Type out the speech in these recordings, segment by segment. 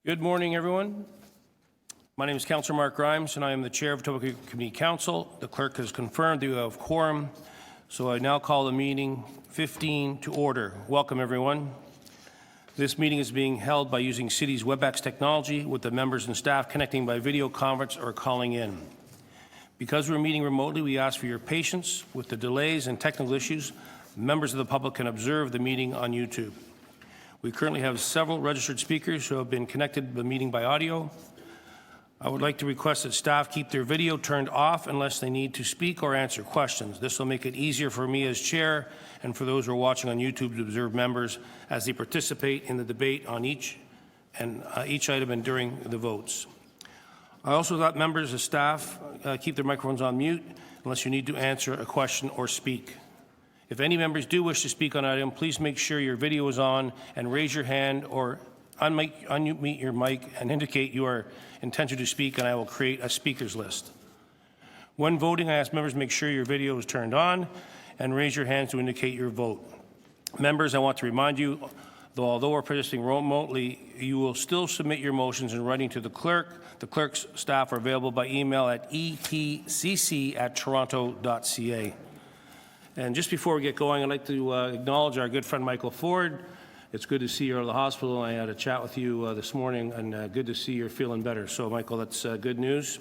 Good morning, everyone. My name is Councillor Mark Grimes, and I am the Chair of Etobicoke Community Council. The clerk has confirmed that you have quorum, so I now call the meeting 15 to order. Welcome, everyone. This meeting is being held by using City's WebEx technology, with the members and staff connecting by video conference or calling in. Because we're meeting remotely, we ask for your patience with the delays and technical issues. Members of the public can observe the meeting on YouTube. We currently have several registered speakers who have been connected to the meeting by audio. I would like to request that staff keep their video turned off unless they need to speak or answer questions. This will make it easier for me as chair and for those who are watching on YouTube to observe members as they participate in the debate on each item and during the votes. I also thought members of staff keep their microphones on mute unless you need to answer a question or speak. If any members do wish to speak on an item, please make sure your video is on and raise your hand or unmute your mic and indicate your intention to speak, and I will create a speakers list. When voting, I ask members to make sure your video is turned on and raise your hands to indicate your vote. Members, I want to remind you, although we're participating remotely, you will still submit your motions in writing to the clerk. The clerk's staff are available by email at etcc@toronto.ca. And just before we get going, I'd like to acknowledge our good friend Michael Ford. It's good to see you out of the hospital. I had a chat with you this morning, and good to see you're feeling better. So, Michael, that's good news.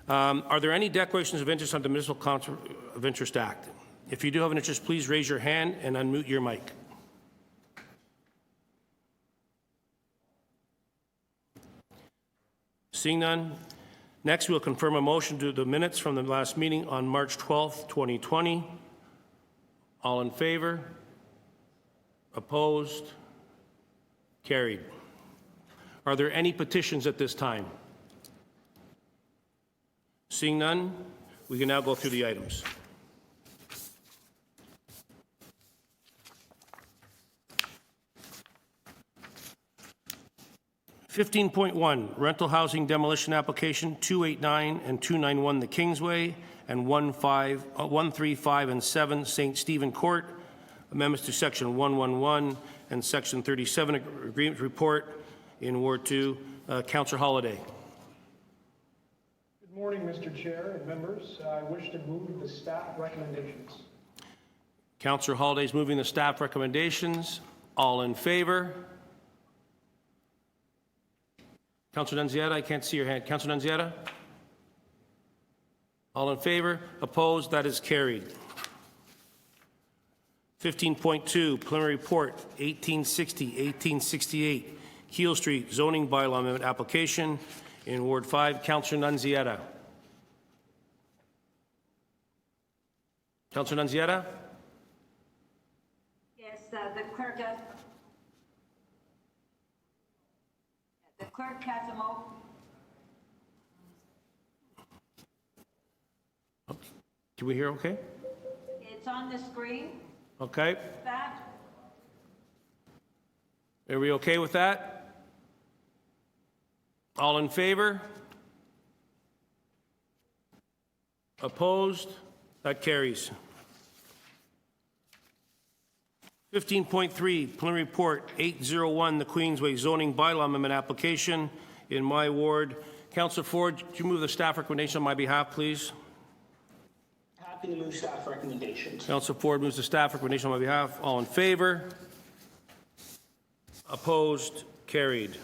Are there any declarations of interest on the Municipal Conflict of Interest Act? If you do have an interest, please raise your hand and unmute your mic. Seeing none, next we'll confirm a motion to the minutes from the last meeting on March 12th, 2020. All in favor? Opposed? Carried. Are there any petitions at this time? Seeing none, we can now go through the items. (15.1) Rental housing demolition application 289 and 291 the Kingsway and 135 and 7 St. Stephen Court. Amendments to Section 111 and Section 37 Agreement Report in Ward 2. Councillor Holyday. Good morning, Mr. Chair and members. I wish to move the staff recommendations. Councillor Holyday is moving the staff recommendations. All in favor? Councillor Nunziata, I can't see your hand. Councillor Nunziata? All in favor? Opposed? That is carried. 15.2, preliminary report, 1860-1868, Keele Street zoning bylaw amendment application in Ward 5. Councillor Nunziata. Councillor Nunziata? Yes, the clerk has a motion. Can we hear okay? It's on the screen. Okay. That. Are we okay with that? All in favor? Opposed? That carries. 15.3, preliminary report, 801, the Queensway zoning bylaw amendment application in my ward. Councillor Ford, could you move the staff recommendation on my behalf, please? Happy to move staff recommendations. Councillor Ford moves the staff recommendation on my behalf. All in favor? Opposed? Carried.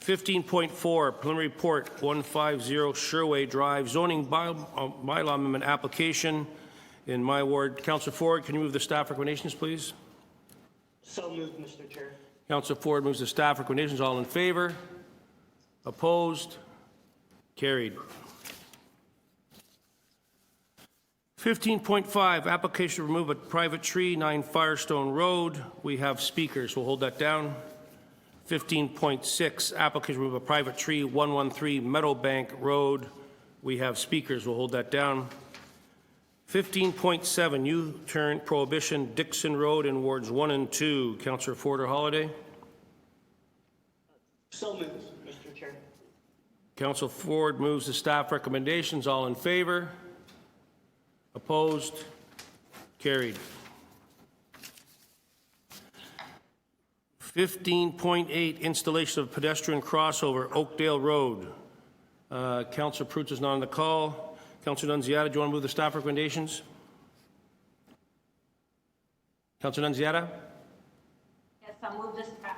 15.4, preliminary report, 150 Sherway Drive, zoning bylaw amendment application in my ward. Councillor Ford, can you move the staff recommendations, please? So moved, Mr. Chair. Councillor Ford moves the staff recommendations. All in favor? Opposed? Carried. 15.5, application to remove a private tree, 9 Firestone Road. We have speakers. We'll hold that down. 15.6, application to remove a private tree, 113 Meadowbank Road. We have speakers. We'll hold that down. 15.7, U-turn Prohibition, Dixon Road in wards 1 and 2. Councillor Ford or Holyday? So moved, Mr. Chair. Councillor Ford moves the staff recommendations. All in favor? Opposed? Carried. 15.8, installation of pedestrian crossover, Oakdale Road. Councilor Prutz is not on the call. Councilor Nunziata, do you want to move the staff recommendations? Councilor Nunziata? Yes, I'll move the staff.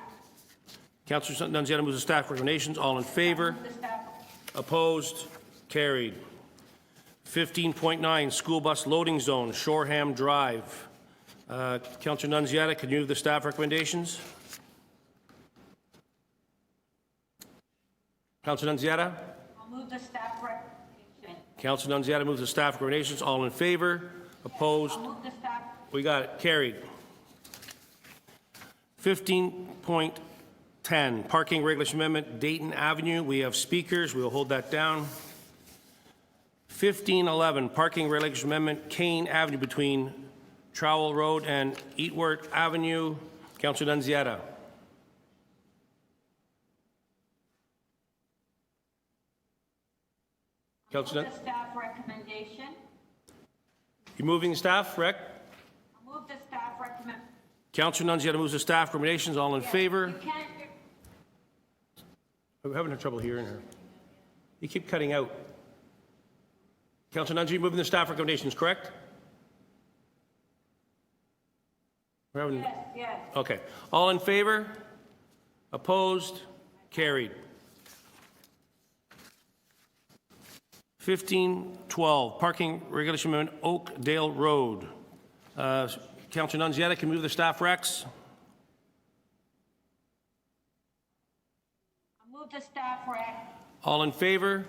Councilor Nunziata moves the staff recommendations. All in favor? Move the staff. Opposed? Carried. 15.9, school bus loading zone, Shoreham Drive. Councilor Nunziata, can you move the staff recommendations? Councilor Nunziata? I'll move the staff recommendation. Councilor Nunziata moves the staff recommendations. All in favor? Opposed? I'll move the staff. We got it. Carried. 15.10, parking regulation amendment, Dayton Avenue. We have speakers. We will hold that down. 15.11, parking regulation amendment, Kane Avenue between Trowell Road and Eatworth Avenue. Councilor Nunziata. Councilor, Move the staff recommendation. you moving the staff, rec? I'll move the staff recommend. Councilor Nunziata moves the staff recommendations. All in favor? You can't, We're having trouble hearing her. You keep cutting out. Councilor Nunziata, you're moving the staff recommendations, correct? We're having, yes. okay. All in favor? Opposed? Carried. 15.12, parking regulation amendment, Oakdale Road. Councilor Nunziata, can you move the staff recs? I'll move the staff rec. All in favor?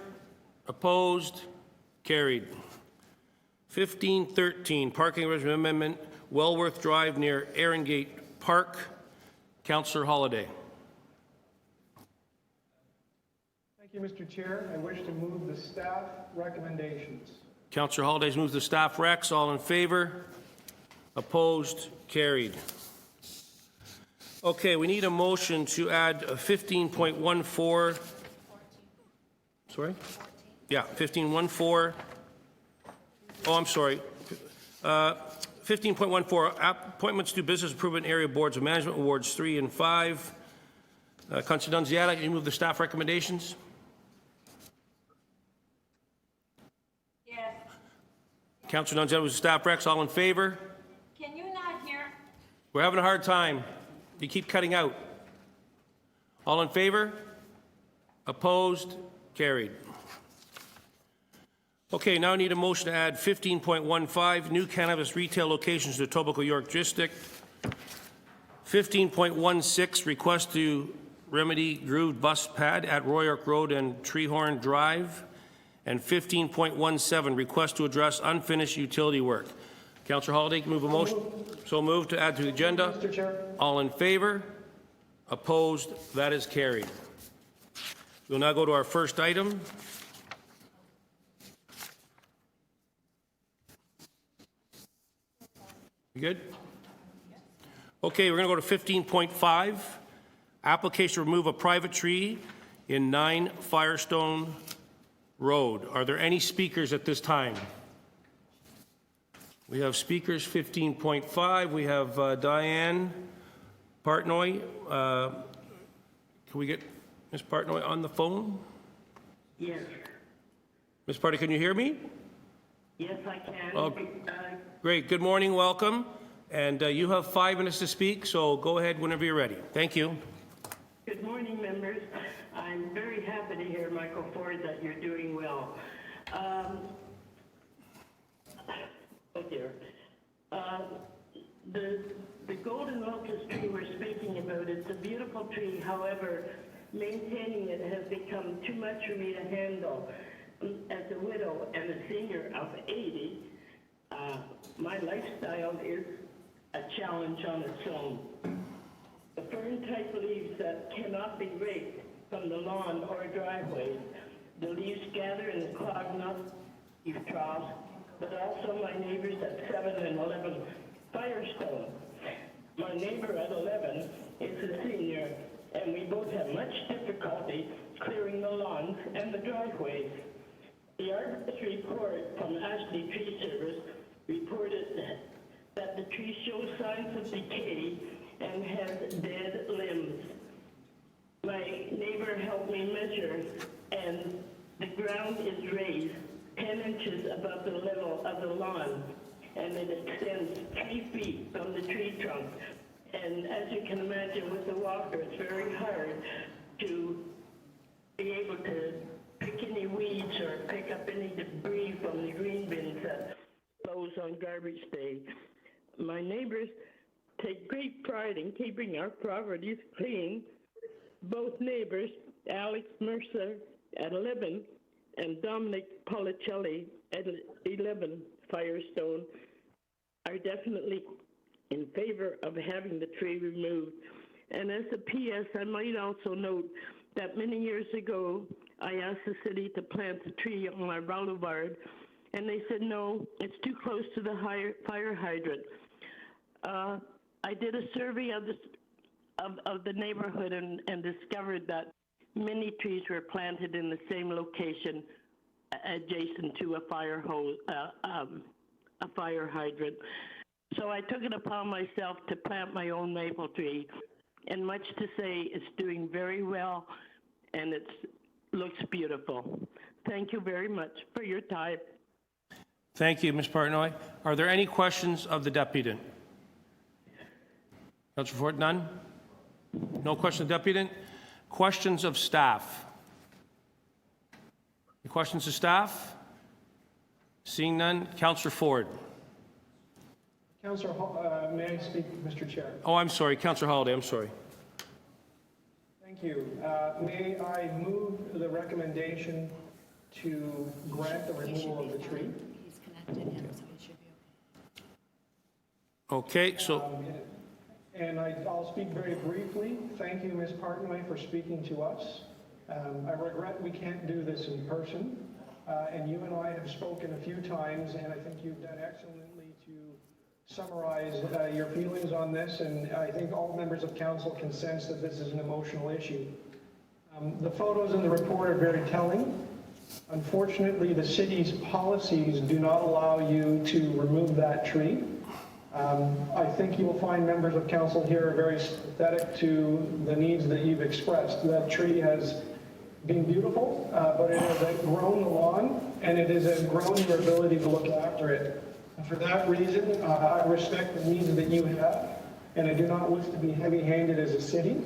Opposed? Carried. 15.13, parking regulation amendment, Wellworth Drive near Arengate Park. Councillor Holliday. Thank you, Mr. Chair. I wish to move the staff recommendations. Councillor Holliday moves the staff recs. All in favor? Opposed? Carried. Okay, we need a motion to add 15.14. Sorry? Yeah, 15.14. Oh, I'm sorry. 15.14, appointments to business improvement area boards of management, awards 3 and 5. Councilor Nunziata, can you move the staff recommendations? Yes. Councilor Nunziata moves the staff recs. All in favor? Can you not hear? We're having a hard time. You keep cutting out. All in favor? Opposed? Carried. Okay, now I need a motion to add 15.15, new cannabis retail locations to Etobicoke York District. 15.16, request to remedy grooved bus pad at Roy York Road and Treehorn Drive. And 15.17, request to address unfinished utility work. Councillor Holliday, can you move a motion? So moved to add to the agenda. Mr. Chair. All in favor? Opposed? That is carried. We'll now go to our first item. You good? Okay, we're going to go to 15.5. Application to remove a private tree in 9 Firestone Road. Are there any speakers at this time? We have speakers. 15.5. We have Diane Partnoy. Can we get Ms. Partnoy on the phone? Yes. Ms. Partnoy, can you hear me? Yes, I can. Oh, great. Good morning. Welcome. And you have 5 minutes to speak, so go ahead whenever you're ready. Thank you. Good morning, members. I'm very happy to hear, Michael Ford, that you're doing well. Oh dear. The golden locust tree we're speaking about, it's a beautiful tree. However, maintaining it has become too much for me to handle. As a widow and a senior of 80, my lifestyle is a challenge on its own. The fern-type leaves that cannot be raked from the lawn or driveways. The leaves gather and clog up your troughs, but also my neighbors at 7 and 11 Firestone. My neighbor at 11 is a senior, and we both have much difficulty clearing the lawns and the driveways. The arborist report from Ashley Tree Service reported that the tree shows signs of decay and has dead limbs. My neighbor helped me measure, and the ground is raised 10 inches above the level of the lawn, and it extends 3 feet from the tree trunk. And as you can imagine, with the walker, it's very hard to be able to pick any weeds or pick up any debris from the green bins that close on garbage day. My neighbors take great pride in keeping our properties clean. Both neighbors, Alex Mercer at 11 and Dominic Policelli at 11 Firestone, are definitely in favor of having the tree removed. And as a PS, I might also note that many years ago, I asked the city to plant a tree on our boulevard, and they said, no, it's too close to the fire hydrant. I did a survey of the neighborhood and discovered that many trees were planted in the same location adjacent to a fire hydrant. So I took it upon myself to plant my own maple tree, and much to say, it's doing very well, and it looks beautiful. Thank you very much for your time. Thank you, Ms. Partnoy. Are there any questions of the deputant? Councilor Ford, none? No question of deputant? Questions of staff? Any questions of staff? Seeing none, Councilor Ford. Councillor, may I speak, Mr. Chair? Oh, I'm sorry, Councilor Holiday, I'm sorry. Thank you. May I move the recommendation to grant the removal of the tree? He's connected in, so he should be Okay, so, And I'll speak very briefly. Thank you, Ms. Partnoy, for speaking to us. I regret we can't do this in person. And you and I have spoken a few times, and I think you've done excellently to summarize your feelings on this, and I think all members of council can sense that this is an emotional issue. The photos in the report are very telling. Unfortunately, the city's policies do not allow you to remove that tree. I think you will find members of council here are very sympathetic to the needs that you've expressed. That tree has been beautiful, but it has outgrown the lawn, and it has outgrown your ability to look after it. And for that reason, I respect the needs that you have, and I do not wish to be heavy-handed as a city,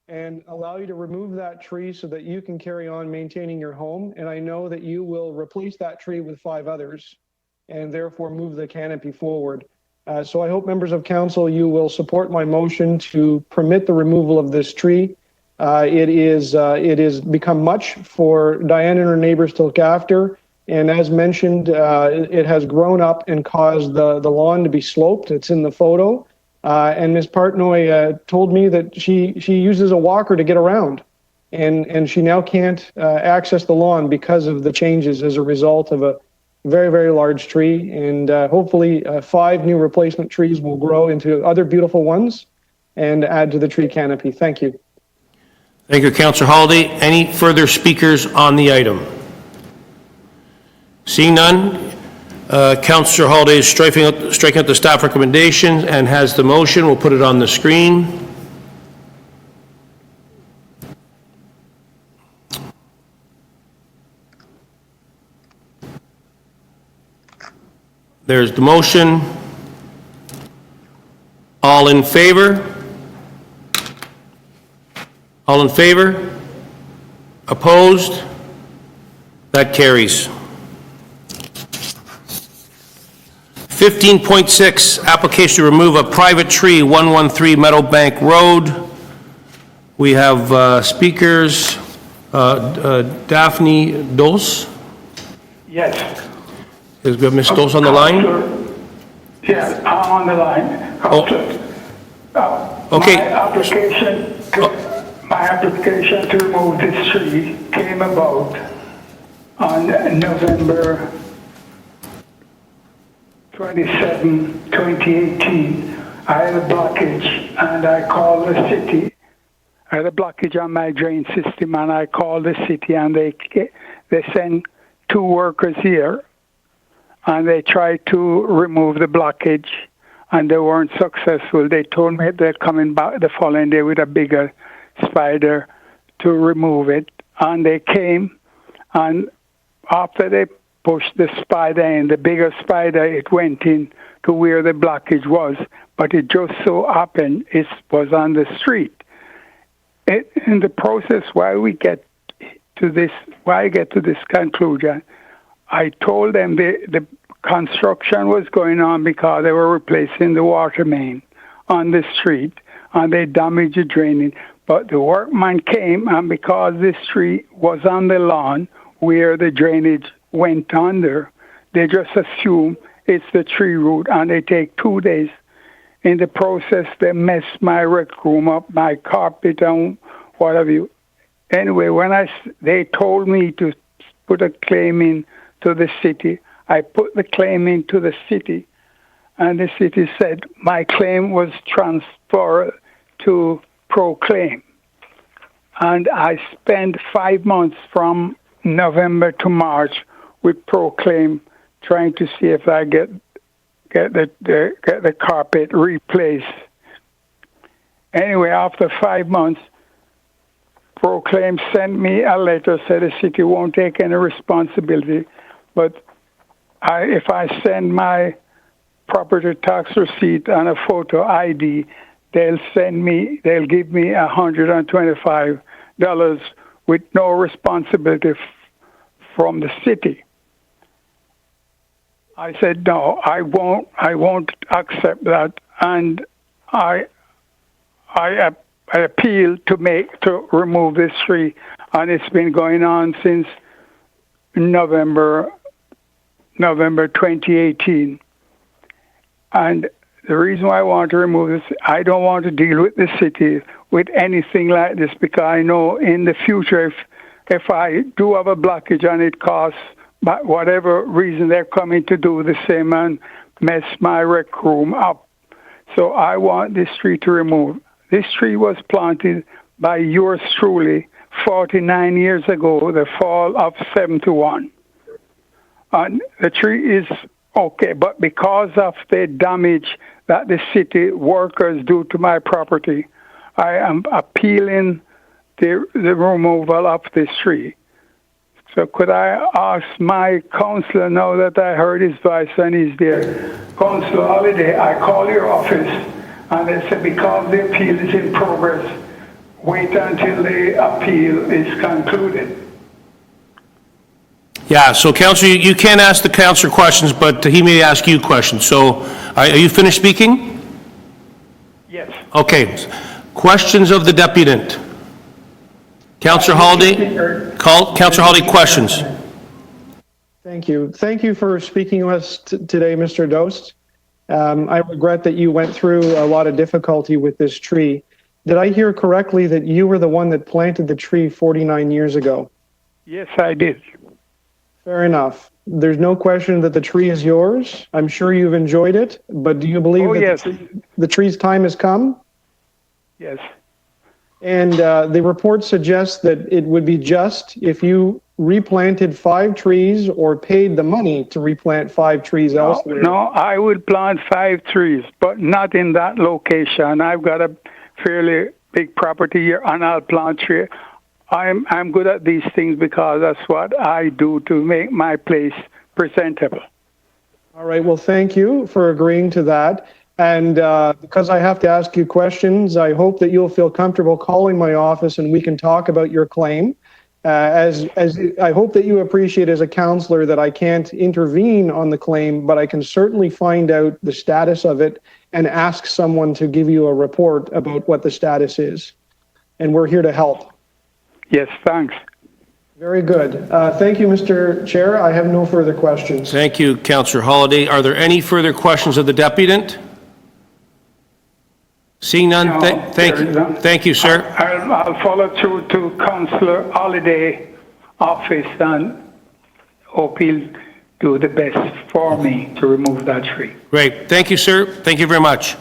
and allow you to remove that tree so that you can carry on maintaining your home. And I know that you will replace that tree with 5 others, and therefore move the canopy forward. So I hope, members of council, you will support my motion to permit the removal of this tree. It is become much for Diane and her neighbors to look after. And as mentioned, it has grown up and caused the lawn to be sloped. It's in the photo. And Ms. Partnoy told me that she uses a walker to get around. And she now can't access the lawn because of the changes as a result of a very, very large tree. And hopefully 5 new replacement trees will grow into other beautiful ones and add to the tree canopy. Thank you. thank you, Councilor Holiday. Any further speakers on the item? Seeing none, Councilor Holiday is striking out the staff recommendation and has the motion. We'll put it on the screen. There's the motion. All in favor? All in favor? Opposed? That carries. 15.6, application to remove a private tree, 113 Meadowbank Road. We have speakers, Daphne Dose. Yes. Is Ms. Dose on the line? Yes, I'm on the line. Okay. My application to remove this tree came about on November 27, 2018. I had a blockage and I called the city. I had a blockage on my drain system and I called the city and they sent 2 workers here and they tried to remove the blockage and they weren't successful. They told me they're coming back the following day with a bigger spider to remove it, and they came, and after they pushed the spider in, the bigger spider, it went in to where the blockage was, but it just so happened it was on the street. In the process, why I get to this conclusion, I told them the construction was going on because they were replacing the water main on the street, and they damaged the drainage. But the workman came, and because this tree was on the lawn where the drainage went under, they just assume it's the tree root, and they take 2 days. In the process, they messed my rec room up, my carpet, and whatever. Anyway, they told me to put a claim in to the city, I put the claim into the city, and the city said my claim was transferred to Proclaim. And I spent 5 months from November to March with Proclaim trying to see if I get the carpet replaced. Anyway, after 5 months, Proclaim sent me a letter, said the city won't take any responsibility, but if I send my property tax receipt and a photo ID, they'll give me $125 with no responsibility from the city. I said, no, I won't accept that, and I appealed to remove this tree, and it's been going on since November 2018. And the reason why I want to remove this, I don't want to deal with the city with anything like this, because I know in the future, if I do have a blockage and it costs, but whatever reason, they're coming to do the same and mess my rec room up. So I want this tree to remove. This tree was planted by yours truly 49 years ago, the fall of 71. And the tree is okay, but because of the damage that the city workers do to my property, I am appealing the removal of this tree. So could I ask my counselor, now that I heard his voice and he's there, Councillor Holiday, I call your office and they said because the appeal is in progress, wait until the appeal is concluded. Yeah, so Councillor, you can't ask the councillor questions, but he may ask you questions. So are you finished speaking? Yes. Okay. Questions of the deputant? Councillor Holiday? Councillor Holiday, questions? Thank you. Thank you for speaking with us today, Mr. Dost. I regret that you went through a lot of difficulty with this tree. Did I hear correctly that you were the one that planted the tree 49 years ago? Yes, I did. Fair enough. There's no question that the tree is yours. I'm sure you've enjoyed it, but do you believe that yes. the tree's time has come? Yes. And the report suggests that it would be just if you replanted 5 trees or paid the money to replant 5 trees elsewhere. No, I would plant 5 trees, but not in that location. I've got a fairly big property here, and I'll plant trees. I'm good at these things because that's what I do to make my place presentable. All right. Well, thank you for agreeing to that. And because I have to ask you questions, I hope that you'll feel comfortable calling my office and we can talk about your claim. As I hope that you appreciate as a counselor that I can't intervene on the claim, but I can certainly find out the status of it and ask someone to give you a report about what the status is. And we're here to help. Yes, thanks. Very good. Thank you, Mr. Chair. I have no further questions. Thank you, Councillor Holiday. Are there any further questions of the deputant? Seeing none, No, thank you, sir. I'll follow through to Councillor Holiday office and hope he'll do the best for me to remove that tree. Great. Thank you, sir. Thank you very much.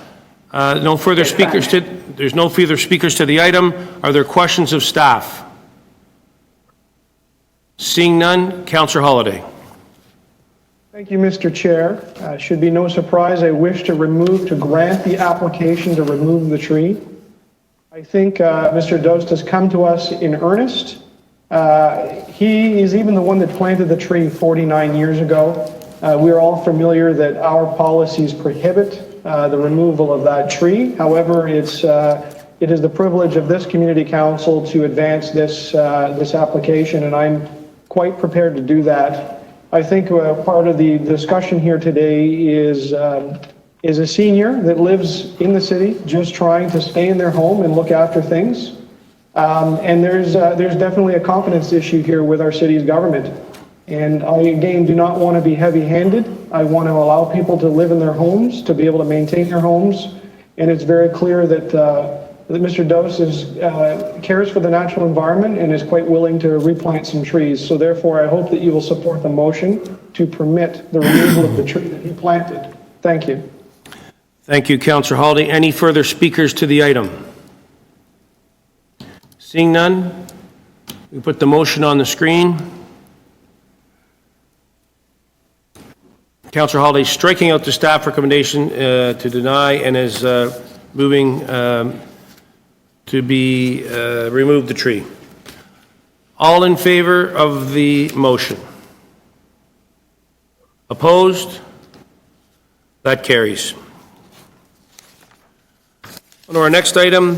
No further speakers there's no further speakers to the item. Are there questions of staff? Seeing none, Councillor Holiday. Thank you, Mr. Chair. Should be no surprise, I wish to grant the application to remove the tree. I think Mr. Dost has come to us in earnest. He is even the one that planted the tree 49 years ago. We are all familiar that our policies prohibit the removal of that tree. However, it is the privilege of this community council to advance this application, and I'm quite prepared to do that. I think part of the discussion here today is a senior that lives in the city, just trying to stay in their home and look after things. And there's definitely a confidence issue here with our city's government. And I, again, do not want to be heavy-handed. I want to allow people to live in their homes, to be able to maintain their homes. And it's very clear that Mr. Dost cares for the natural environment and is quite willing to replant some trees. So therefore, I hope that you will support the motion to permit the removal of the tree that he planted. Thank you. Thank you, Councillor Holiday. Any further speakers to the item? Seeing none, we put the motion on the screen. Councillor Holiday striking out the staff recommendation to deny and is moving to be remove the tree. All in favor of the motion? Opposed? That carries. On to our next item.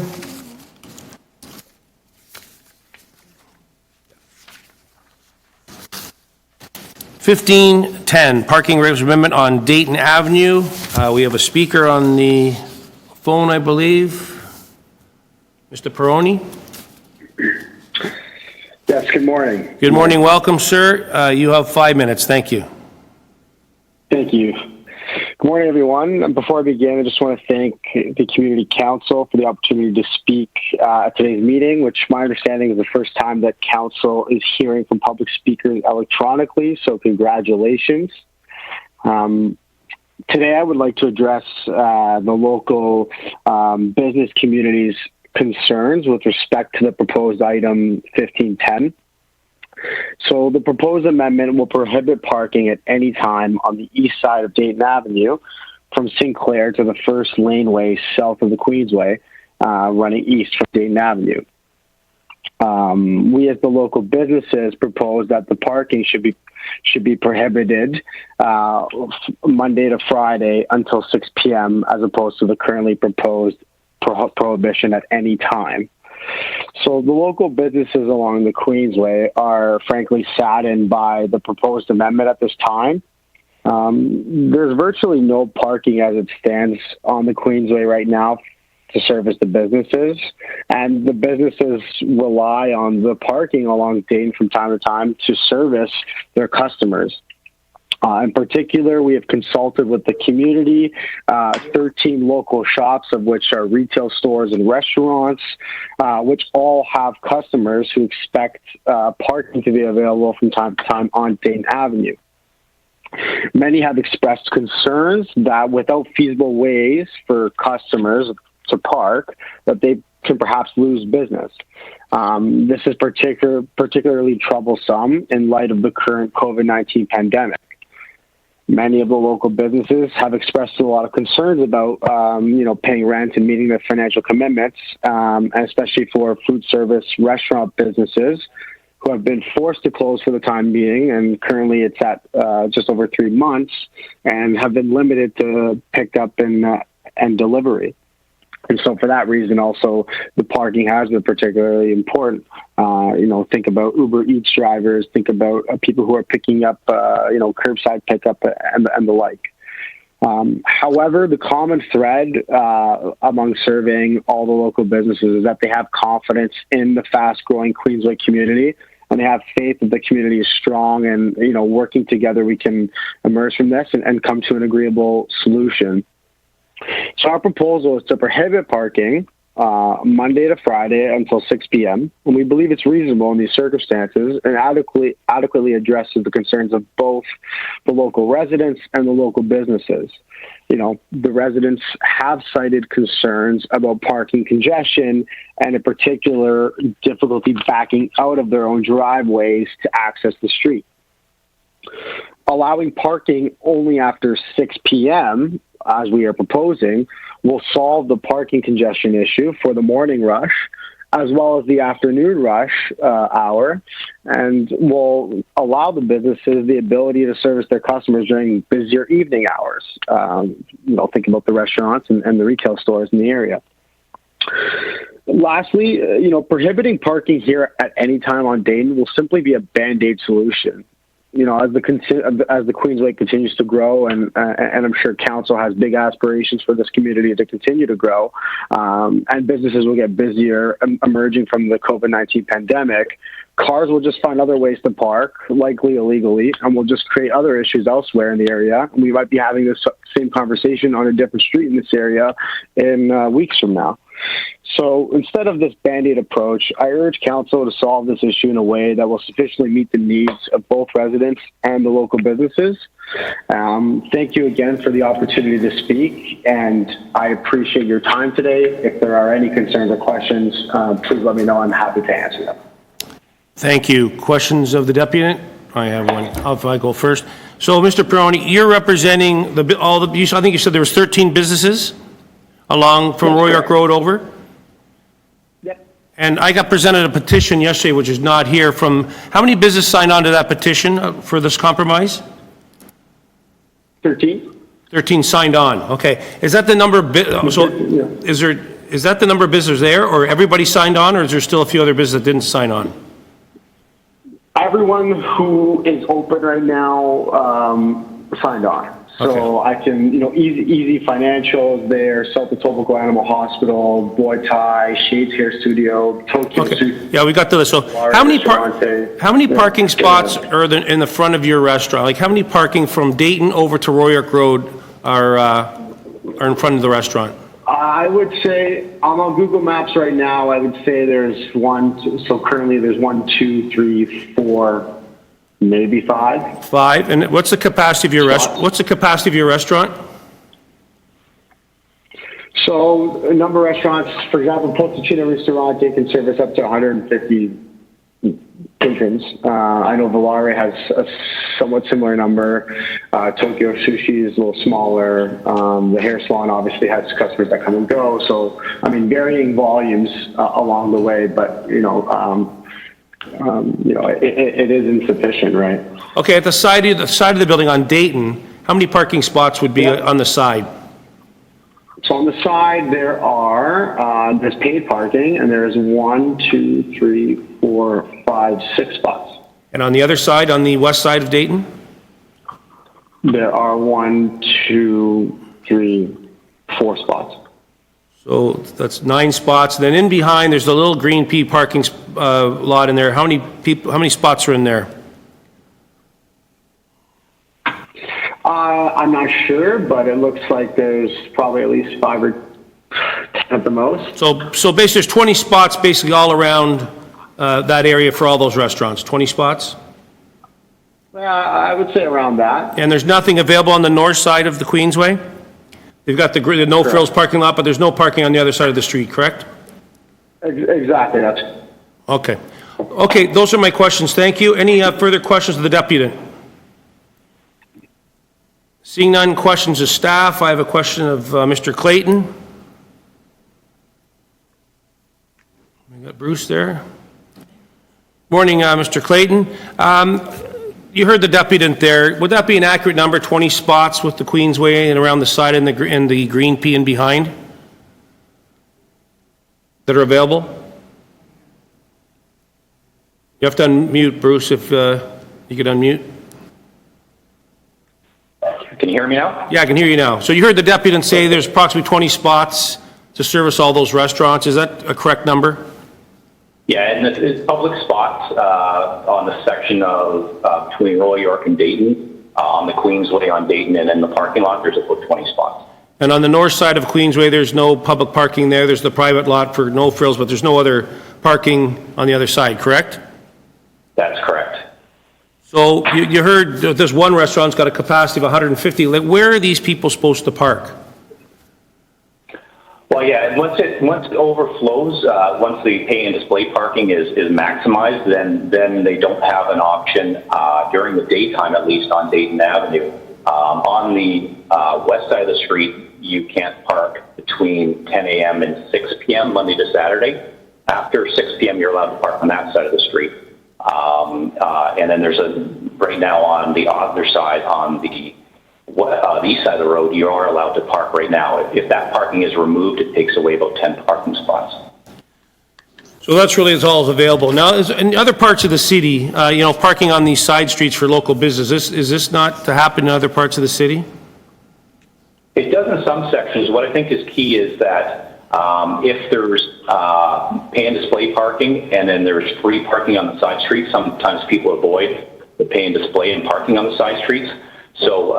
(1510) Parking regs amendment on Dayton Avenue. We have a speaker on the phone, I believe. Mr. Perrone? Yes, good morning. Good morning. Welcome, sir. You have 5 minutes. Thank you. Thank you. Good morning, everyone. Before I begin, I just want to thank the Community Council for the opportunity to speak at today's meeting, which my understanding is the first time that Council is hearing from public speakers electronically, so congratulations. Today, I would like to address the local business community's concerns with respect to the proposed item 1510. So the proposed amendment will prohibit parking at any time on the east side of Dayton Avenue from Sinclair to the first laneway south of the Queensway, running east from Dayton Avenue. We as the local businesses propose that the parking should be prohibited Monday to Friday until 6 p.m. as opposed to the currently proposed prohibition at any time. So the local businesses along the Queensway are frankly saddened by the proposed amendment at this time. There's virtually no parking as it stands on the Queensway right now to service the businesses, and the businesses rely on the parking along Dayton from time to time to service their customers. In particular, we have consulted with the community, 13 local shops, of which are retail stores and restaurants, which all have customers who expect parking to be available from time to time on Dayton Avenue. Many have expressed concerns that without feasible ways for customers to park, that they can perhaps lose business. This is particularly troublesome in light of the current COVID-19 pandemic. Many of the local businesses have expressed a lot of concerns about, paying rent and meeting their financial commitments, and especially for food service restaurant businesses who have been forced to close for the time being, and currently it's at just over 3 months, and have been limited to pickup and delivery. And so for that reason, also, the parking has been particularly important. Think about Uber Eats drivers, think about people who are picking up, curbside pickup and the like. However, the common thread among surveying all the local businesses is that they have confidence in the fast-growing Queensway community, and they have faith that the community is strong, and, working together we can emerge from this and come to an agreeable solution. So our proposal is to prohibit parking Monday to Friday until 6 p.m. And we believe it's reasonable in these circumstances and adequately addresses the concerns of both the local residents and the local businesses. The residents have cited concerns about parking congestion and in particular difficulty backing out of their own driveways to access the street. allowing parking only after 6 p.m., as we are proposing, will solve the parking congestion issue for the morning rush, as well as the afternoon rush hour, and will allow the businesses the ability to service their customers during busier evening hours. Think about the restaurants and the retail stores in the area. Lastly, prohibiting parking here at any time on Dayton will simply be a Band-Aid solution. As the Queensway continues to grow, and I'm sure council has big aspirations for this community to continue to grow, and businesses will get busier emerging from the COVID-19 pandemic, cars will just find other ways to park, likely illegally, and will just create other issues elsewhere in the area. We might be having this same conversation on a different street in this area in weeks from now. So instead of this Band-Aid approach, I urge council to solve this issue in a way that will sufficiently meet the needs of both residents and the local businesses. Thank you again for the opportunity to speak, and I appreciate your time today. If there are any concerns or questions, please let me know. I'm happy to answer them. Thank you. Questions of the deputant? I have one. If I go first. So, Mr. Peroni, you're representing I think you said there was 13 businesses along from Roy York Road over? Yep. And I got presented a petition yesterday, which is not here, from, how many businesses signed on to that petition for this compromise? 13. 13 signed on, okay. Is that the number of, is that the number of businesses there, or everybody signed on, or is there still a few other businesses that didn't sign on? Everyone who is open right now signed on. So Okay. I can, Easy Financials there, South Etobicoke Animal Hospital, Boy Tie, Shades Hair Studio, Tokyo Okay, Sushi. yeah, we got to this. So how many parking spots are there in the front of your restaurant? Like, how many parking from Dayton over to Roy York Road are in front of the restaurant? I would say, I'm on Google Maps right now, I would say there's currently there's 1, 2, 3, 4, maybe 5. 5, and what's the capacity of your restaurant? So a number of restaurants, for example, Postacino Ristorante can service up to 150 patrons. I know Volare has a somewhat similar number. Tokyo Sushi is a little smaller. The hair salon obviously has customers that come and go. So, varying volumes along the way, but, it is insufficient, right? Okay, at the side of the building on Dayton, how many parking spots would be on the side? So on the side there's paid parking, and there's 1, 2, 3, 4, 5, 6 spots. And on the other side, on the west side of Dayton? There are 1, 2, 3, 4 spots. So that's 9 spots. Then in behind, there's a little green pea parking lot in there. How many spots are in there? I'm not sure, but it looks like there's probably at least 5 or 10 at the most. So basically, there's 20 spots basically all around that area for all those restaurants. 20 spots? I would say around that. And there's nothing available on the north side of the Queensway? They've got the no frills parking lot, but there's no parking on the other side of the street, correct? Exactly. That's Okay. Okay, those are my questions. Thank you. Any further questions of the deputant? Seeing none, questions of staff. I have a question of Mr. Clayton. We got Bruce there. Morning, Mr. Clayton. You heard the deputant there. Would that be an accurate number, 20 spots with the Queensway and around the side and the green pea and behind that are available? You have to unmute, Bruce, if you could unmute. Can you hear me now? Yeah, I can hear you now. So you heard the deputant say there's approximately 20 spots to service all those restaurants. Is that a correct number? Yeah, and it's public spots on the section of between Roy York and Dayton, on the Queensway on Dayton, and in the parking lot, there's about 20 spots. And on the north side of Queensway, there's no public parking there. There's the private lot for no frills, but there's no other parking on the other side, correct? That's correct. So you heard that this one restaurant's got a capacity of 150. Like, where are these people supposed to park? Well, Well, yeah, and once it overflows, once the pay and display parking is maximized, then they don't have an option during the daytime, at least on Dayton Avenue. On the west side of the street, you can't park between 10 a.m. and 6 p.m. Monday to Saturday. After 6 p.m., you're allowed to park on that side of the street. And then there's right now on the other side, on the east side of the road, you are allowed to park right now. If that parking is removed, it takes away about 10 parking spots. So that's really all available. Now, in other parts of the city, parking on these side streets for local business, is this not to happen in other parts of the city? It does in some sections. What I think is key is that if there's pay and display parking and then there's free parking on the side streets, sometimes people avoid the pay and display and parking on the side streets. So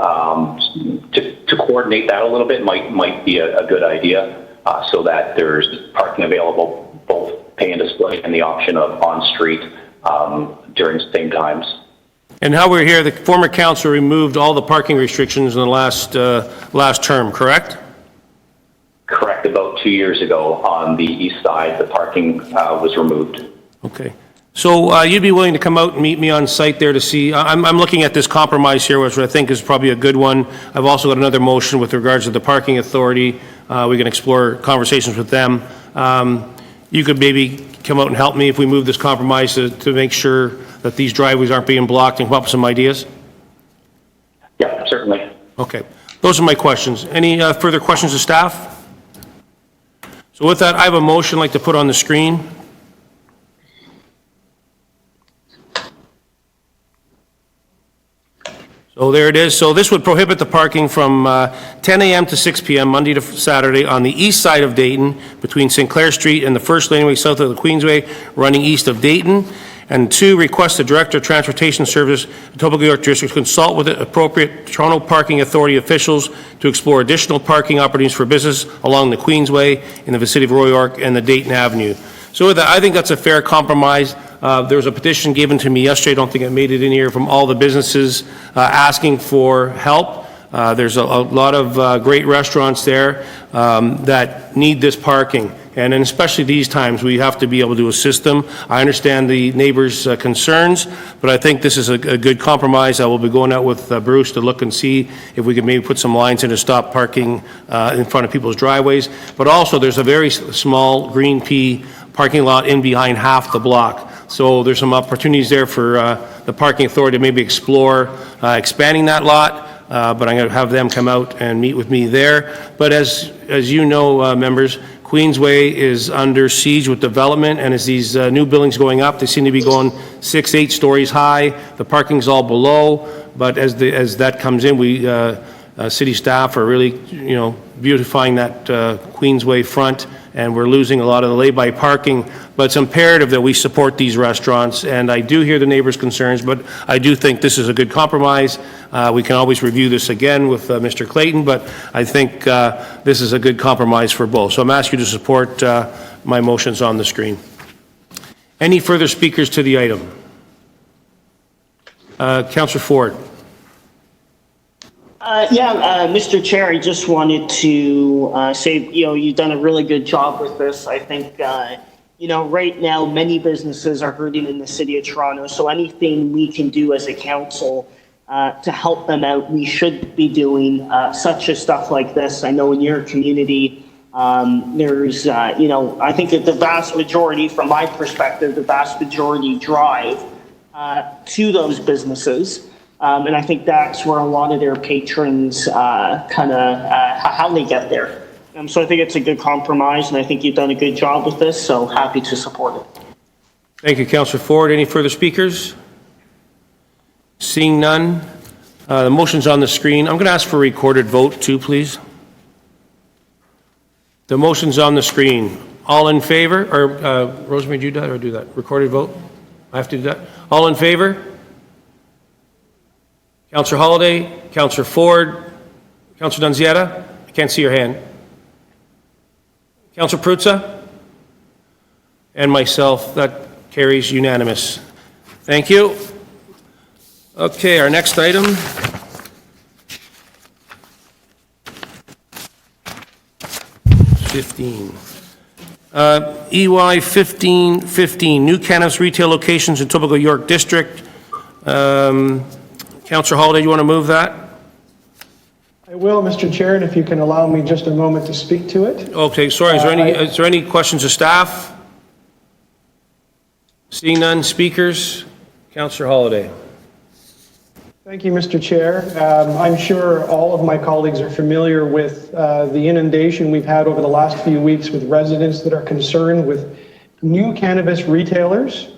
to coordinate that a little bit might be a good idea so that there's parking available, both pay and display and the option of on-street during the same times. And how we're here, the former council removed all the parking restrictions in the last term, correct? Correct. About 2 years ago on the east side, the parking was removed. Okay. So you'd be willing to come out and meet me on site there to see, I'm looking at this compromise here, which I think is probably a good one. I've also got another motion with regards to the parking authority. We can explore conversations with them. You could maybe come out and help me if we move this compromise to make sure that these driveways aren't being blocked and come up with some ideas? Yeah, certainly. Okay. Those are my questions. Any further questions of staff? So with that, I have a motion I'd like to put on the screen. So there it is. So this would prohibit the parking from 10 a.m. to 6 p.m. Monday to Saturday on the east side of Dayton between St. Clair Street and the first laneway south of the Queensway running east of Dayton. And 2, request the Director of Transportation Service, Etobicoke York District, consult with the appropriate Toronto Parking Authority officials to explore additional parking opportunities for business along the Queensway in the vicinity of Royal York and the Dayton Avenue. So with that, I think that's a fair compromise. There was a petition given to me yesterday, I don't think I made it in here, from all the businesses asking for help. There's a lot of great restaurants there that need this parking. And especially these times, we have to be able to assist them. I understand the neighbors' concerns, but I think this is a good compromise. I will be going out with Bruce to look and see if we can maybe put some lines in to stop parking in front of people's driveways. But also, there's a very small green pea parking lot in behind half the block. So there's some opportunities there for the parking authority to maybe explore expanding that lot. But I'm going to have them come out and meet with me there. But as you know, members, Queensway is under siege with development, and as these new buildings going up, they seem to be going 6, 8 stories high. The parking's all below, but as that comes in, we city staff are really, beautifying that Queensway front, and we're losing a lot of the lay-by parking. But it's imperative that we support these restaurants, and I do hear the neighbors' concerns, but I do think this is a good compromise. We can always review this again with Mr. Clayton, but I think this is a good compromise for both. So I'm asking you to support my motions on the screen. Any further speakers to the item? Councillor Ford. Mr. Chair, I just wanted to say, you've done a really good job with this. I think, right now, many businesses are hurting in the city of Toronto. So anything we can do as a council to help them out, we should be doing such as stuff like this. I know in your community, there's, I think that the vast majority, from my perspective, the vast majority drive to those businesses. And I think that's where a lot of their patrons how they get there. So I think it's a good compromise, and I think you've done a good job with this, so happy to support it. Thank you, Councillor Ford. Any further speakers? Seeing none, the motion's on the screen. I'm going to ask for a recorded vote too, please. The motion's on the screen. All in favor? Or Rosemary, do that or do that? Recorded vote? I have to do that? All in favor? Councillor Holladay, Councillor Ford, Councillor Nunziata? I can't see your hand. Councillor Prutza? And myself, that carries unanimous. Thank you. Okay, our next item. 15. EY 1515, new cannabis retail locations in Etobicoke York District. Councillor Holiday, you want to move that? I will, Mr. Chair, and if you can allow me just a moment to speak to it. Okay, sorry, is there any questions of staff? Seeing none, speakers? Councillor Holiday. Thank you, Mr. Chair. I'm sure all of my colleagues are familiar with the inundation we've had over the last few weeks with residents that are concerned with new cannabis retailers.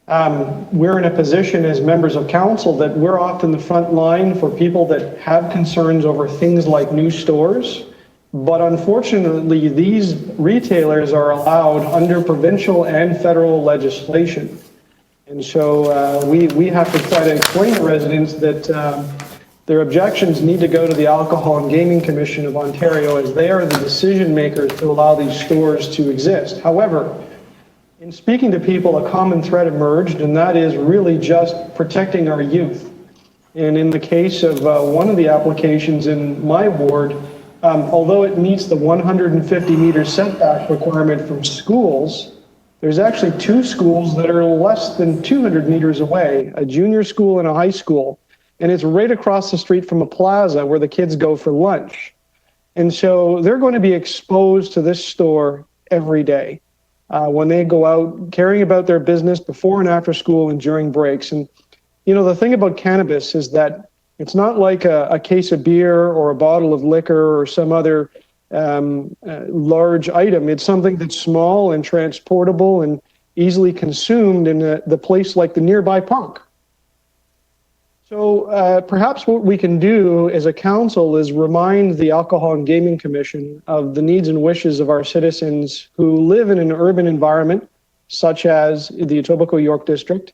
We're in a position as members of council that we're often the front line for people that have concerns over things like new stores. But unfortunately, these retailers are allowed under provincial and federal legislation. And so we have to try to explain to residents that their objections need to go to the Alcohol and Gaming Commission of Ontario, as they are the decision makers to allow these stores to exist. However, in speaking to people, a common thread emerged, and that is really just protecting our youth. And in the case of one of the applications in my ward, although it meets the 150-meter setback requirement from schools, there's actually two schools that are less than 200 meters away, a junior school and a high school. And it's right across the street from a plaza where the kids go for lunch. And so they're going to be exposed to this store every day when they go out carrying about their business before and after school and during breaks. And, you know, the thing about cannabis is that it's not like a case of beer or a bottle of liquor or some other large item. It's something that's small and transportable and easily consumed in the place like the nearby park. So perhaps what we can do as a council is remind the Alcohol and Gaming Commission of the needs and wishes of our citizens who live in an urban environment, such as the Etobicoke York District,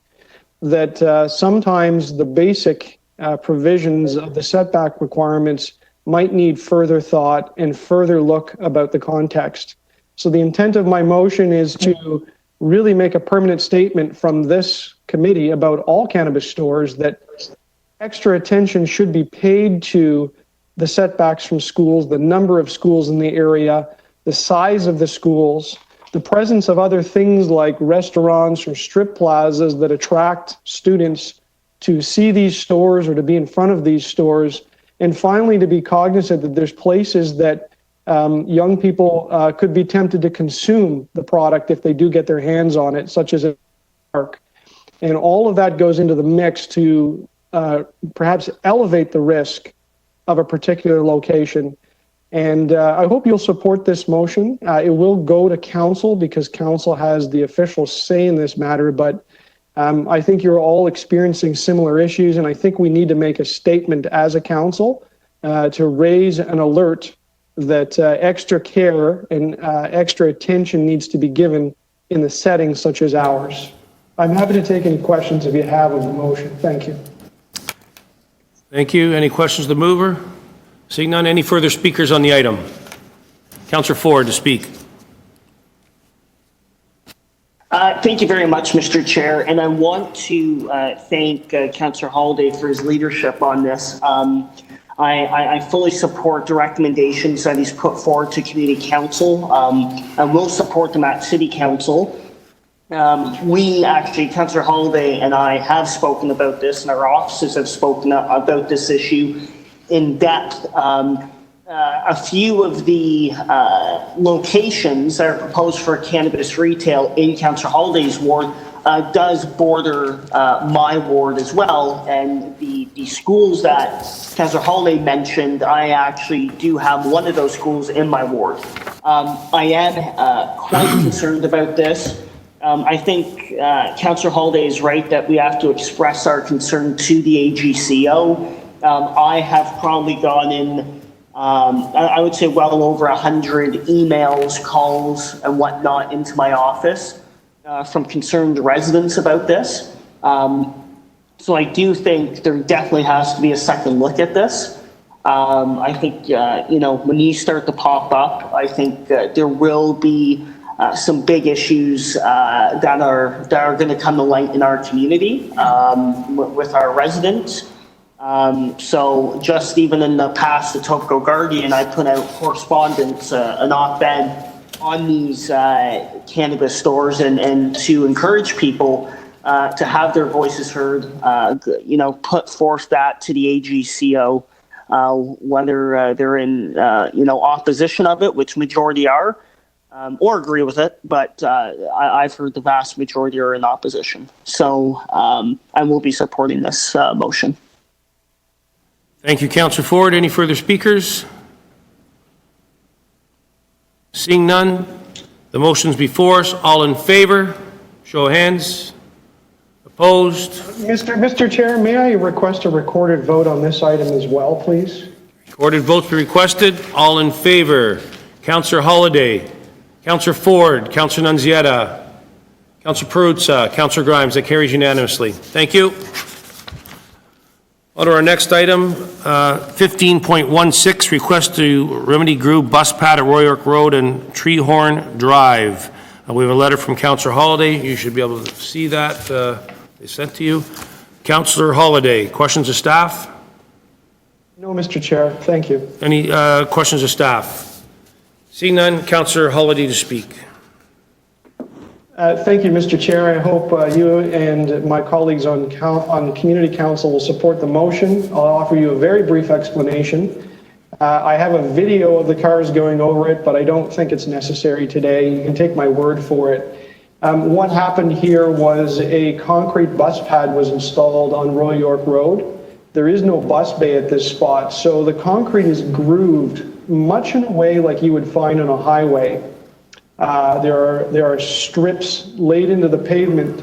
that sometimes the basic provisions of the setback requirements might need further thought and further look about the context. So the intent of my motion is to really make a permanent statement from this committee about all cannabis stores that extra attention should be paid to the setbacks from schools, the number of schools in the area, the size of the schools, the presence of other things like restaurants or strip plazas that attract students to see these stores or to be in front of these stores. And finally, to be cognizant that there's places that young people could be tempted to consume the product if they do get their hands on it, such as a park. And all of that goes into the mix to perhaps elevate the risk of a particular location. And I hope you'll support this motion. It will go to council because council has the official say in this matter, but I think you're all experiencing similar issues, and I think we need to make a statement as a council to raise an alert that extra care and extra attention needs to be given in the settings such as ours. I'm happy to take any questions if you have of the motion. Thank you. Thank you. Any questions of the mover? Seeing none, any further speakers on the item? Councillor Ford to speak. Thank you very much, Mr. Chair, and I want to thank Councillor Holiday for his leadership on this. I fully support the recommendations that he's put forward to Community Council. I will support them at City Council. We actually, Councillor Holiday and I have spoken about this, and our offices have spoken about this issue in depth. A few of the locations that are proposed for cannabis retail in Councillor Holiday's ward does border my ward as well. And the schools that Councillor Holiday mentioned, I actually do have one of those schools in my ward. I am quite concerned about this. I think Councillor Holiday is right that we have to express our concern to the AGCO. I have probably gone in I would say well over 100 emails, calls, and whatnot into my office from concerned residents about this. So I do think there definitely has to be a second look at this. I think, you know, when these start to pop up, I think there will be some big issues that are going to come to light in our community with our residents. So just even in the past, the Etobicoke Guardian, I put out correspondence, an op-ed on these cannabis stores and to encourage people to have their voices heard, put forth that to the AGCO, whether they're in, opposition of it, which majority are, or agree with it, but I've heard the vast majority are in opposition. So I will be supporting this motion. Thank you, Councillor Ford. Any further speakers? Seeing none, the motion's before us. All in favor? Show of hands. Opposed? Mr. Chair, may I request a recorded vote on this item as well, please? Recorded votes be requested. All in favor? Councillor Holyday, Councillor Ford, Councillor Nunziata, Councillor Perruzza, Councillor Grimes. That carries unanimously. Thank you. On to our next item, 15.16, request to remedy groove bus pad at Roy York Road and Treehorn Drive. We have a letter from Councillor Holyday. You should be able to see that. They sent to you. Councillor Holyday, questions of staff? No, Mr. Chair. Thank you. Any questions of staff? Seeing none, Councillor Holyday to speak. Thank you, Mr. Chair. I hope you and my colleagues on Community Council will support the motion. I'll offer you a very brief explanation. I have a video of the cars going over it, but I don't think it's necessary today. You can take my word for it. What happened here was a concrete bus pad was installed on Roy York Road. There is no bus bay at this spot, so the concrete is grooved much in a way like you would find on a highway. There are strips laid into the pavement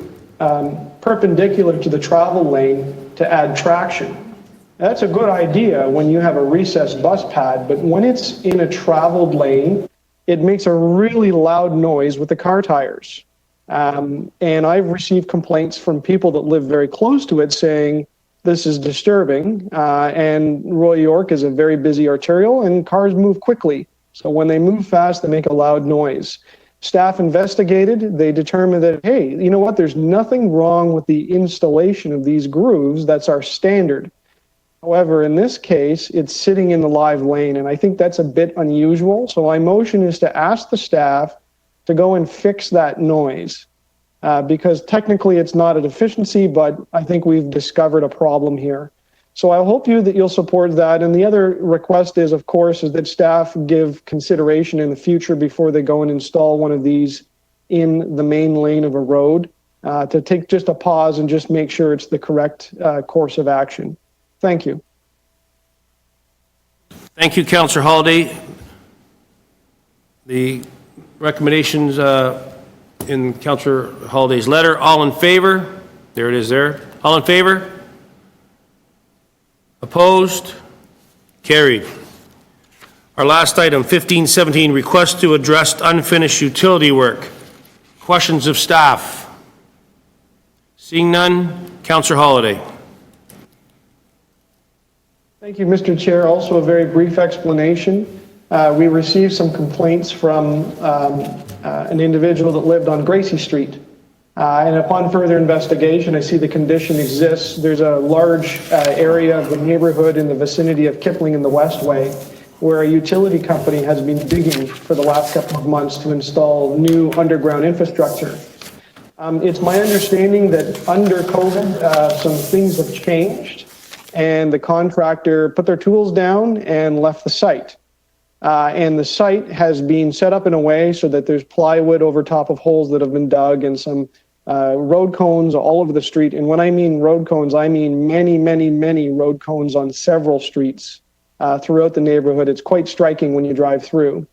perpendicular to the travel lane to add traction. That's a good idea when you have a recessed bus pad, but when it's in a traveled lane, it makes a really loud noise with the car tires. And I've received complaints from people that live very close to it saying this is disturbing, and Roy York is a very busy arterial and cars move quickly. So when they move fast, they make a loud noise. Staff investigated. They determined that, hey, you know what? There's nothing wrong with the installation of these grooves. That's our standard. However, in this case, it's sitting in the live lane, and I think that's a bit unusual. So my motion is to ask the staff to go and fix that noise, because technically it's not a deficiency, but I think we've discovered a problem here. So I hope that you'll support that. And the other request is, of course, is that staff give consideration in the future before they go and install one of these in the main lane of a road, to take just a pause and just make sure it's the correct course of action. Thank you. Thank you, Councillor Holyday. The recommendations in Councillor Holiday's letter. All in favor? There it is there. All in favor? Opposed? Carried. Our last item, 1517, request to address unfinished utility work. Questions of staff? Seeing none, Councillor Holyday. Thank you, Mr. Chair. Also a very brief explanation. We received some complaints from an individual that lived on Gracie Street. And upon further investigation, I see the condition exists. There's a large area of the neighborhood in the vicinity of Kipling in the Westway where a utility company has been digging for the last couple of months to install new underground infrastructure. It's my understanding that under COVID, some things have changed and the contractor put their tools down and left the site. And the site has been set up in a way so that there's plywood over top of holes that have been dug and some road cones all over the street. And when I mean road cones, I mean many, many, many road cones on several streets throughout the neighborhood. It's quite striking when you drive through.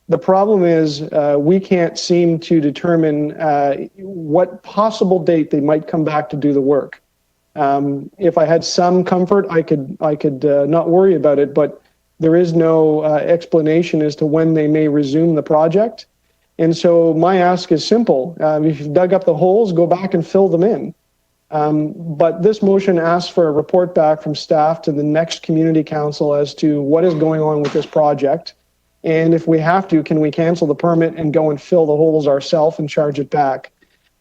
The problem is we can't seem to determine what possible date they might come back to do the work. If I had some comfort, I could not worry about it, but there is no explanation as to when they may resume the project. And so my ask is simple. If you've dug up the holes, go back and fill them in. But this motion asks for a report back from staff to the next community council as to what is going on with this project. And if we have to, can we cancel the permit and go and fill the holes ourselves and charge it back?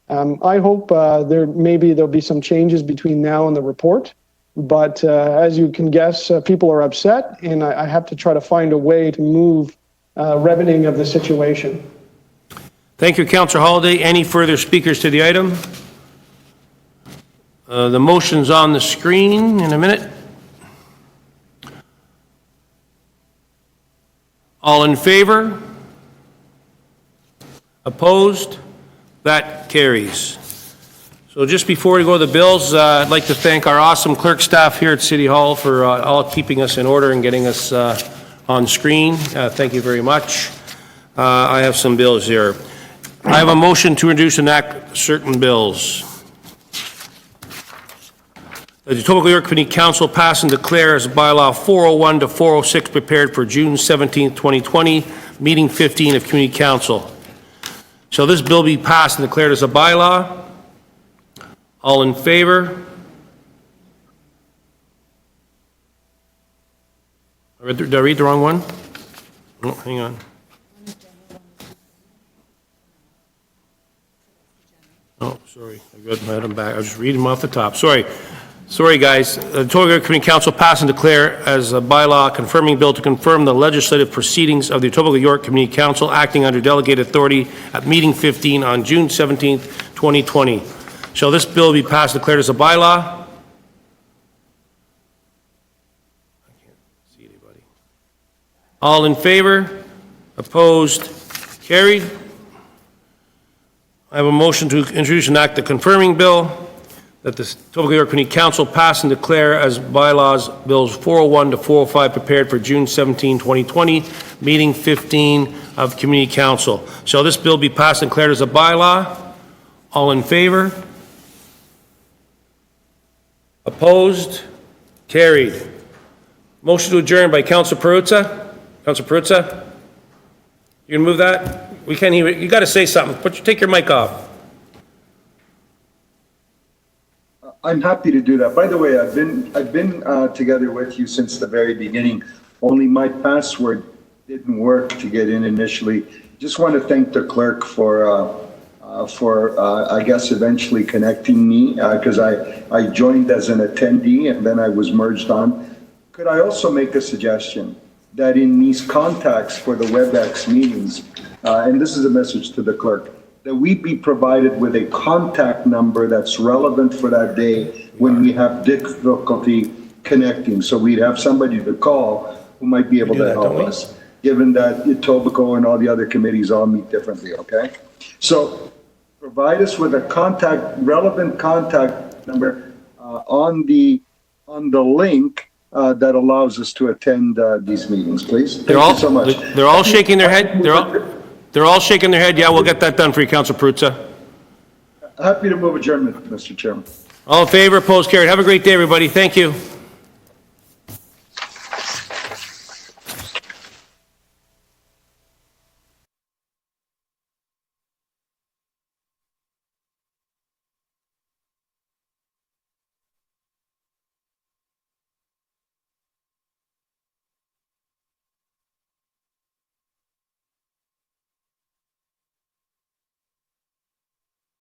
I hope there'll be some changes between now and the report. But as you can guess, people are upset, and I have to try to find a way to move revenuing of the situation. Thank you, Councillor Holliday. Any further speakers to the item? The motion's on the screen in a minute. All in favor? Opposed? That carries. So just before we go to the bills, I'd like to thank our awesome clerk staff here at City Hall for all keeping us in order and getting us on screen. Thank you very much. I have some bills here. I have a motion to introduce and enact certain bills. The Etobicoke York Community Council pass and declare as bylaw 401 to 406 prepared for June 17, 2020, meeting 15 of Community Council. Shall this bill be passed and declared as a bylaw? All in favor? Did I read the wrong one? Oh, hang on. Oh, sorry. I got them back. I was just reading them off the top. Sorry, guys. The Etobicoke Community Council pass and declare as a bylaw confirming bill to confirm the legislative proceedings of the Etobicoke York Community Council acting under delegated authority at meeting 15 on June 17, 2020. Shall this bill be passed and declared as a bylaw? I can't see anybody. All in favor? Opposed? Carried. I have a motion to introduce and act the confirming bill that the Etobicoke York Community Council pass and declare as bylaws bills 401 to 405 prepared for June 17, 2020, meeting 15 of Community Council. Shall this bill be passed and declared as a bylaw? All in favor? Opposed? Carried. Motion to adjourn by Councillor Perruzza. Councillor Perruzza? You gonna move that? We can't hear you. You got to say something. Take your mic off. I'm happy to do that. By the way, I've been together with you since the very beginning. Only my password didn't work to get in initially. Just want to thank the clerk for I guess eventually connecting me because I joined as an attendee and then I was merged on. Could I also make a suggestion that in these contacts for the WebEx meetings, and this is a message to the clerk, that we be provided with a contact number that's relevant for that day when we have difficulty connecting. So we'd have somebody to call who might be able to help us, given that Etobicoke and all the other committees all meet differently, okay? So provide us with a relevant contact number on the link that allows us to attend these meetings, please. Thank you so much. They're all shaking their head. They're all shaking their head. Yeah, we'll get that done for you, Councillor Perruzza. Happy to move adjournment, Mr. Chairman. All in favor, opposed, carried. Have a great day, everybody. Thank you.